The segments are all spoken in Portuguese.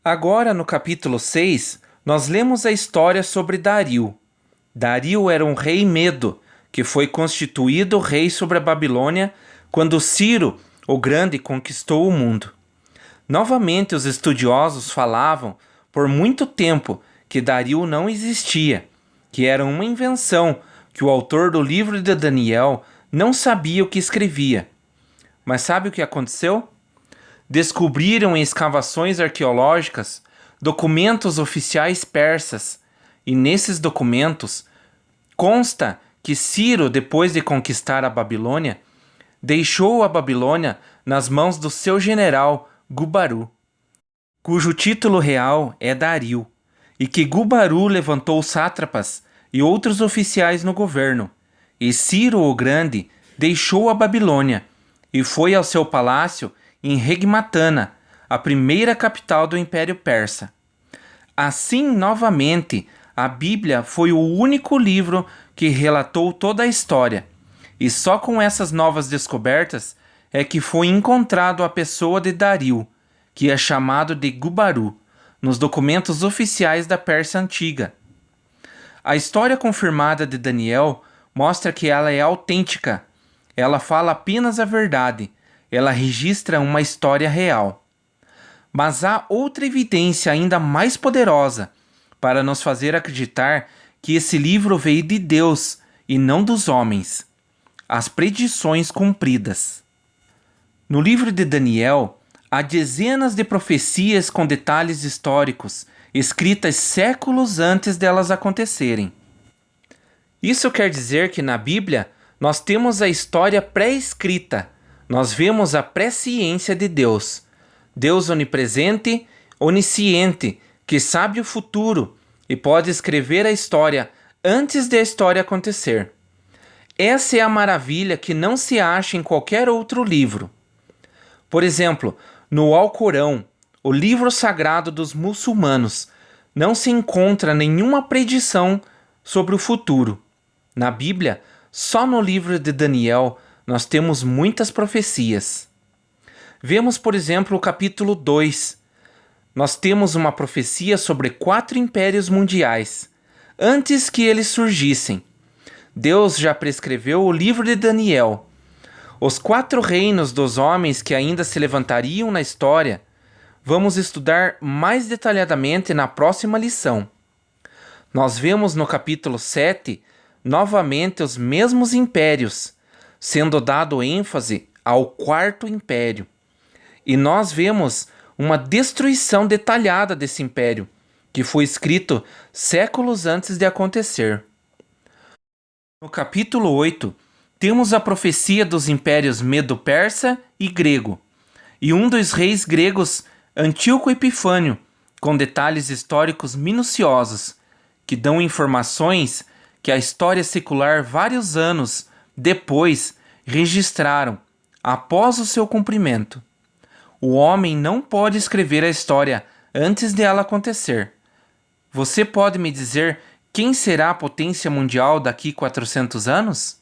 Agora, no capítulo 6, nós lemos a história sobre Dario. Dario era um rei medo, que foi constituído rei sobre a Babilônia quando Ciro, o Grande, conquistou o mundo. Novamente, os estudiosos falavam por muito tempo que Dario não existia, que era uma invenção, que o autor do livro de Daniel não sabia o que escrevia. Mas sabe o que aconteceu? Descobriram em escavações arqueológicas documentos oficiais persas, e nesses documentos consta que Ciro, depois de conquistar a Babilônia, deixou a Babilônia nas mãos do seu general Gubaru, cujo título real é Dario, e que Gubaru levantou sátrapas e outros oficiais no governo, e Ciro o Grande deixou a Babilônia e foi ao seu palácio em Regmatana, a primeira capital do Império Persa. Assim, novamente, a Bíblia foi o único livro que relatou toda a história, e só com essas novas descobertas é que foi encontrado a pessoa de Dario, que é chamado de Gubaru, nos documentos oficiais da Pérsia Antiga. A história confirmada de Daniel mostra que ela é autêntica. Ela fala apenas a verdade. Ela registra uma história real. Mas há outra evidência ainda mais poderosa para nos fazer acreditar que esse livro veio de Deus e não dos homens: as predições cumpridas. No livro de Daniel, há dezenas de profecias com detalhes históricos, escritas séculos antes delas acontecerem. Isso quer dizer que na Bíblia nós temos a história pré-escrita. Nós vemos a presciência de Deus. Deus onipresente, onisciente, que sabe o futuro e pode escrever a história antes de a história acontecer. Essa é a maravilha que não se acha em qualquer outro livro. Por exemplo, no Alcorão, o livro sagrado dos muçulmanos, não se encontra nenhuma predição sobre o futuro. Na Bíblia, só no livro de Daniel, nós temos muitas profecias. Vemos, por exemplo, o capítulo 2. Nós temos uma profecia sobre 4 impérios mundiais, antes que eles surgissem. Deus já prescreveu o livro de Daniel. Os 4 reinos dos homens que ainda se levantariam na história, vamos estudar mais detalhadamente na próxima lição. Nós vemos no capítulo 7, novamente os mesmos impérios, sendo dado ênfase ao 4º império. E nós vemos uma destruição detalhada desse império, que foi escrito séculos antes de acontecer. No capítulo 8, temos a profecia dos impérios Medo-Persa e Grego, e um dos reis gregos, Antíoco Epifânio, com detalhes históricos minuciosos, que dão informações que a história secular vários anos depois registraram, após o seu cumprimento. O homem não pode escrever a história antes de ela acontecer. Você pode me dizer quem será a potência mundial daqui 400 anos?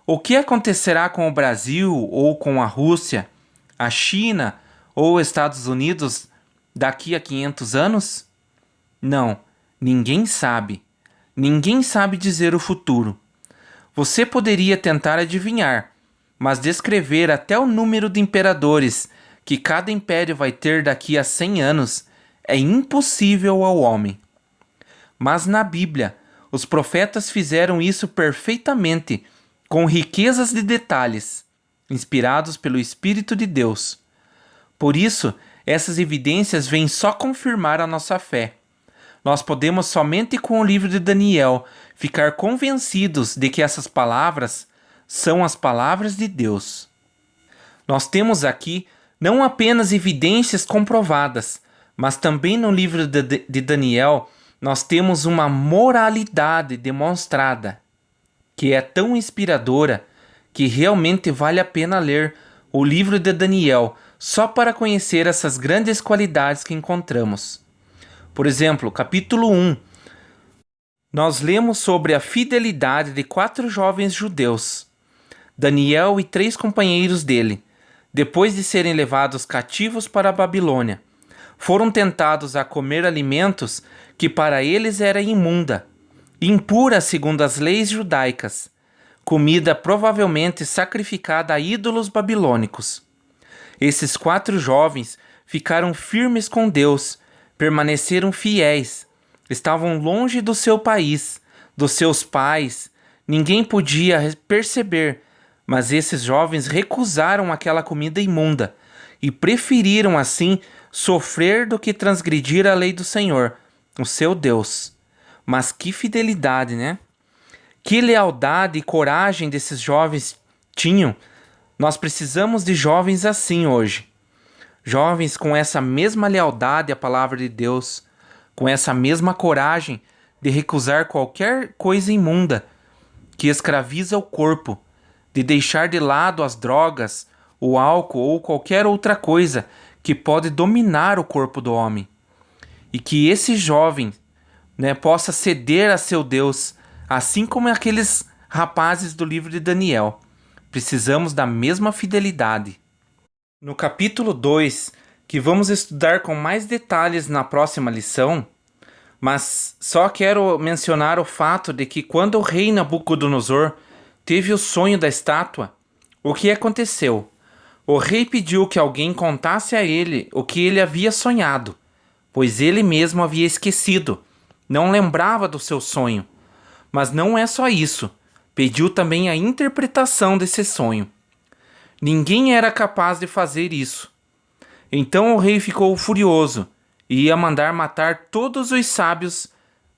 O que acontecerá com o Brasil ou com a Rússia, a China ou os Estados Unidos daqui a 500 anos? Não, ninguém sabe. Ninguém sabe dizer o futuro. Você poderia tentar adivinhar, mas descrever até o número de imperadores que cada império vai ter daqui a 100 anos é impossível ao homem. Mas na Bíblia, os profetas fizeram isso perfeitamente, com riquezas de detalhes, inspirados pelo Espírito de Deus. Por isso, essas evidências vêm só confirmar a nossa fé. Nós podemos somente com o livro de Daniel ficar convencidos de que essas palavras são as palavras de Deus. Nós temos aqui não apenas evidências comprovadas, mas também no livro de Daniel nós temos uma moralidade demonstrada, que é tão inspiradora que realmente vale a pena ler o livro de Daniel só para conhecer essas grandes qualidades que encontramos. Por exemplo, capítulo 1, nós lemos sobre a fidelidade de 4 jovens judeus, Daniel e 3 companheiros dele, depois de serem levados cativos para a Babilônia. foram tentados a comer alimentos que para eles era imunda, impura segundo as leis judaicas, comida provavelmente sacrificada a ídolos babilônicos. Esses 4 jovens ficaram firmes com Deus, permaneceram fiéis, estavam longe do seu país, dos seus pais, ninguém podia perceber, mas esses jovens recusaram aquela comida imunda e preferiram assim sofrer do que transgredir a lei do Senhor, o seu Deus. Mas que fidelidade, né? Que lealdade e coragem desses jovens tinham. Nós precisamos de jovens assim hoje. Jovens com essa mesma lealdade à palavra de Deus, com essa mesma coragem de recusar qualquer coisa imunda que escraviza o corpo, de deixar de lado as drogas, o álcool ou qualquer outra coisa que pode dominar o corpo do homem. E que esse jovem, possa ceder a seu Deus, assim como aqueles rapazes do livro de Daniel. Precisamos da mesma fidelidade. No capítulo 2, que vamos estudar com mais detalhes na próxima lição, mas só quero mencionar o fato de que quando o rei Nabucodonosor teve o sonho da estátua, o que aconteceu? O rei pediu que alguém contasse a ele o que ele havia sonhado, pois ele mesmo havia esquecido, não lembrava do seu sonho. Mas não é só isso, pediu também a interpretação desse sonho. Ninguém era capaz de fazer isso. Então o rei ficou furioso e ia mandar matar todos os sábios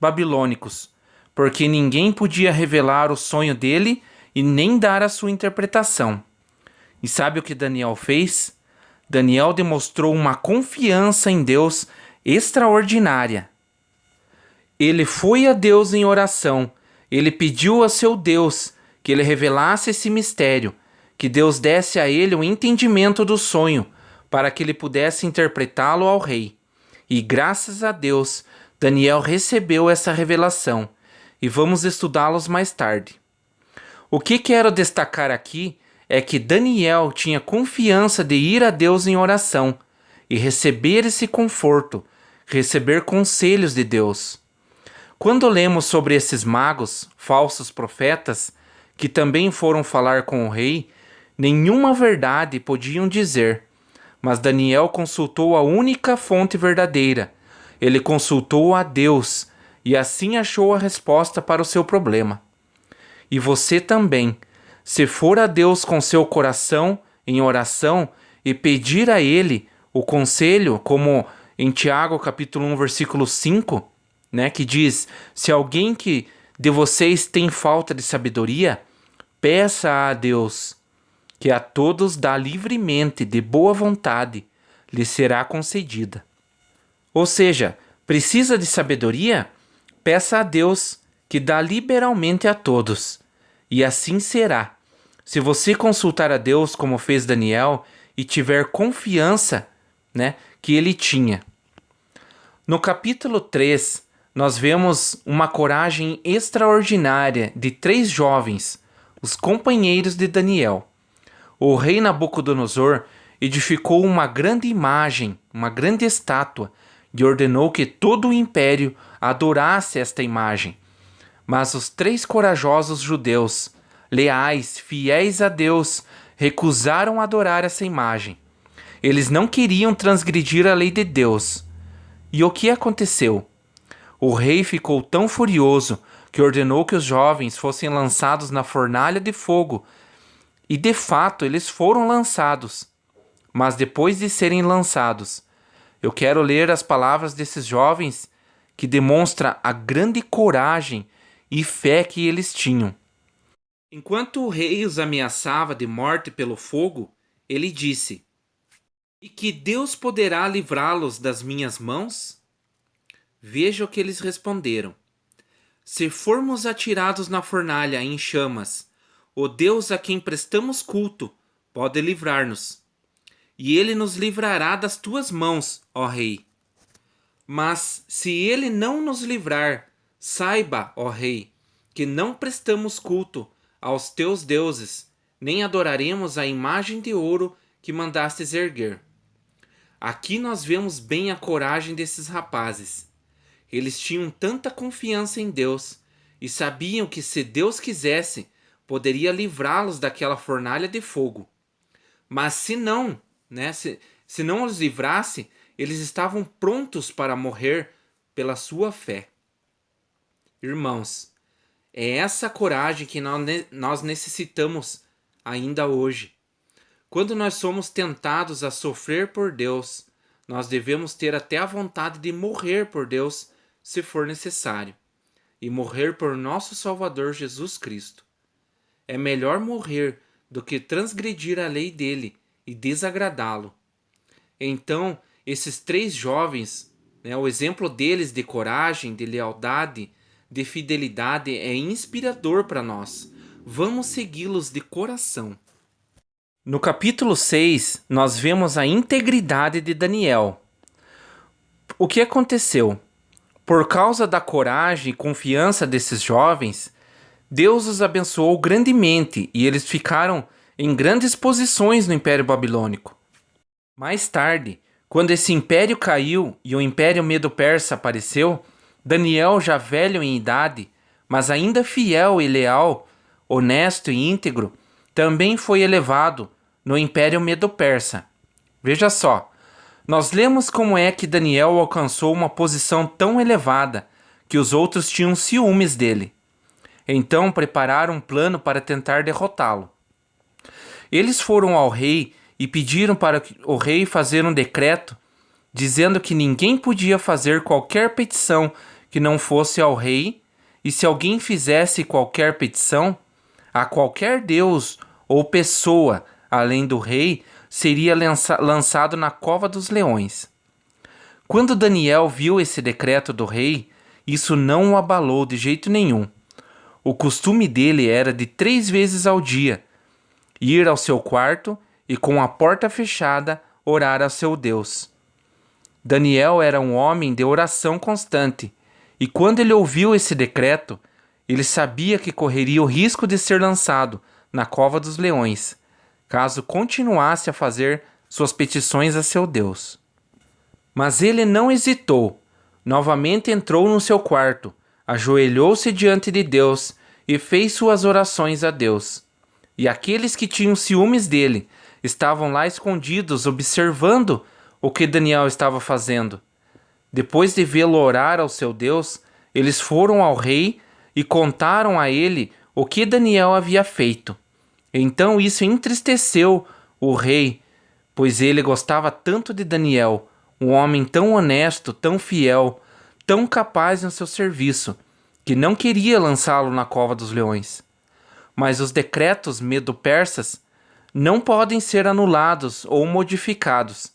babilônicos, porque ninguém podia revelar o sonho dele e nem dar a sua interpretação. E sabe o que Daniel fez? Daniel demonstrou uma confiança em Deus extraordinária. Ele foi a Deus em oração. Ele pediu a seu Deus que ele revelasse esse mistério, que Deus desse a ele o entendimento do sonho, para que ele pudesse interpretá-lo ao rei. E graças a Deus, Daniel recebeu essa revelação, e vamos estudá-los mais tarde. O que quero destacar aqui é que Daniel tinha confiança de ir a Deus em oração e receber esse conforto, receber conselhos de Deus. Quando lemos sobre esses magos, falsos profetas, que também foram falar com o rei, nenhuma verdade podiam dizer, mas Daniel consultou a única fonte verdadeira. Ele consultou a Deus e assim achou a resposta para o seu problema. E você também, se for a Deus com seu coração em oração e pedir a Ele o conselho, como em Tiago capítulo 1, versículo 5, que diz, se alguém que de vocês tem falta de sabedoria, peça a Deus, que a todos dá livremente, de boa vontade, lhe será concedida. Ou seja, precisa de sabedoria? Peça a Deus, que dá liberalmente a todos. E assim será. Se você consultar a Deus como fez Daniel e tiver confiança, que ele tinha. No capítulo 3, nós vemos uma coragem extraordinária de 3 jovens, os companheiros de Daniel. O rei Nabucodonosor edificou uma grande imagem, uma grande estátua, e ordenou que todo o império adorasse esta imagem. Mas os 3 corajosos judeus, leais, fiéis a Deus, recusaram adorar essa imagem. Eles não queriam transgredir a lei de Deus. E o que aconteceu? O rei ficou tão furioso que ordenou que os jovens fossem lançados na fornalha de fogo. E de fato eles foram lançados. Mas depois de serem lançados, eu quero ler as palavras desses jovens que demonstra a grande coragem e fé que eles tinham. Enquanto o rei os ameaçava de morte pelo fogo, ele disse: "E que Deus poderá livrá-los das minhas mãos?" Veja o que eles responderam: "Se formos atirados na fornalha em chamas, o Deus a quem prestamos culto pode livrar-nos, e ele nos livrará das tuas mãos, ó rei. Mas se ele não nos livrar, saiba, ó rei, que não prestamos culto aos teus deuses, nem adoraremos a imagem de ouro que mandastes erguer." Aqui nós vemos bem a coragem desses rapazes. Eles tinham tanta confiança em Deus e sabiam que, se Deus quisesse, poderia livrá-los daquela fornalha de fogo. Mas se não, se não os livrasse, eles estavam prontos para morrer pela sua fé. Irmãos, é essa coragem que nós necessitamos ainda hoje. Quando nós somos tentados a sofrer por Deus, nós devemos ter até a vontade de morrer por Deus, se for necessário, e morrer por nosso Salvador Jesus Cristo. É melhor morrer do que transgredir a lei dele e desagradá-lo. Então, esses 3 jovens, o exemplo deles de coragem, de lealdade, de fidelidade é inspirador para nós. Vamos segui-los de coração. No capítulo 6, nós vemos a integridade de Daniel. O que aconteceu? Por causa da coragem e confiança desses jovens, Deus os abençoou grandemente e eles ficaram em grandes posições no Império Babilônico. Mais tarde, quando esse império caiu e o Império Medo-Persa apareceu, Daniel, já velho em idade, mas ainda fiel e leal, honesto e íntegro, também foi elevado no Império Medo-Persa. Veja só, nós lemos como é que Daniel alcançou uma posição tão elevada que os outros tinham ciúmes dele. Então prepararam um plano para tentar derrotá-lo. Eles foram ao rei e pediram para o rei fazer um decreto dizendo que ninguém podia fazer qualquer petição que não fosse ao rei, e se alguém fizesse qualquer petição a qualquer deus ou pessoa além do rei, seria lançado na cova dos leões. Quando Daniel viu esse decreto do rei, isso não o abalou de jeito nenhum. O costume dele era de 3 vezes ao dia ir ao seu quarto e, com a porta fechada, orar ao seu Deus. Daniel era um homem de oração constante, e quando ele ouviu esse decreto, ele sabia que correria o risco de ser lançado na cova dos leões, caso continuasse a fazer suas petições a seu Deus. Mas ele não hesitou. Novamente entrou no seu quarto, ajoelhou-se diante de Deus e fez suas orações a Deus. E aqueles que tinham ciúmes dele estavam lá escondidos, observando o que Daniel estava fazendo. Depois de vê-lo orar ao seu Deus, eles foram ao rei e contaram a ele o que Daniel havia feito. Então isso entristeceu o rei, pois ele gostava tanto de Daniel, um homem tão honesto, tão fiel, tão capaz no seu serviço, que não queria lançá-lo na cova dos leões. Mas os decretos medo-persas não podem ser anulados ou modificados,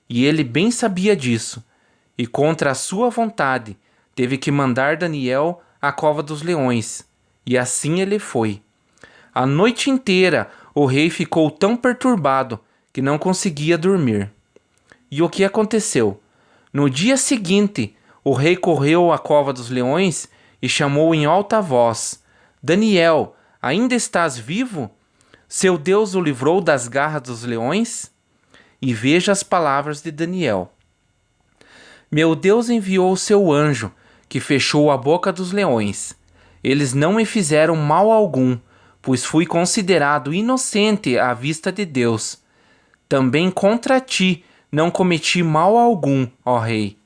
e ele bem sabia disso, e contra a sua vontade teve que mandar Daniel à cova dos leões, e assim ele foi. A noite inteira o rei ficou tão perturbado que não conseguia dormir. E o que aconteceu? No dia seguinte, o rei correu à cova dos leões e chamou em alta voz: Daniel, ainda estás vivo? Seu Deus o livrou das garras dos leões? E veja as palavras de Daniel. Meu Deus enviou o seu anjo, que fechou a boca dos leões. Eles não me fizeram mal algum, pois fui considerado inocente à vista de Deus. Também contra ti não cometi mal algum, ó rei.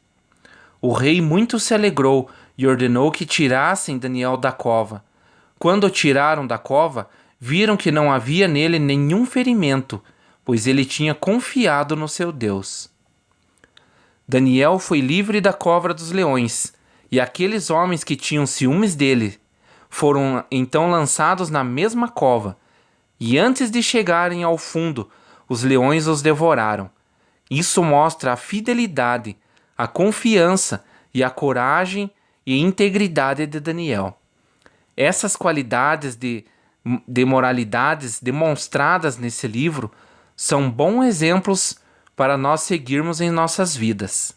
O rei muito se alegrou e ordenou que tirassem Daniel da cova. Quando o tiraram da cova, viram que não havia nele nenhum ferimento, pois ele tinha confiado no seu Deus. Daniel foi livre da cova dos leões, e aqueles homens que tinham ciúmes dele foram então lançados na mesma cova, e antes de chegarem ao fundo, os leões os devoraram. Isso mostra a fidelidade, a confiança e a coragem e integridade de Daniel. Essas qualidades de moralidades demonstradas nesse livro são bons exemplos para nós seguirmos em nossas vidas.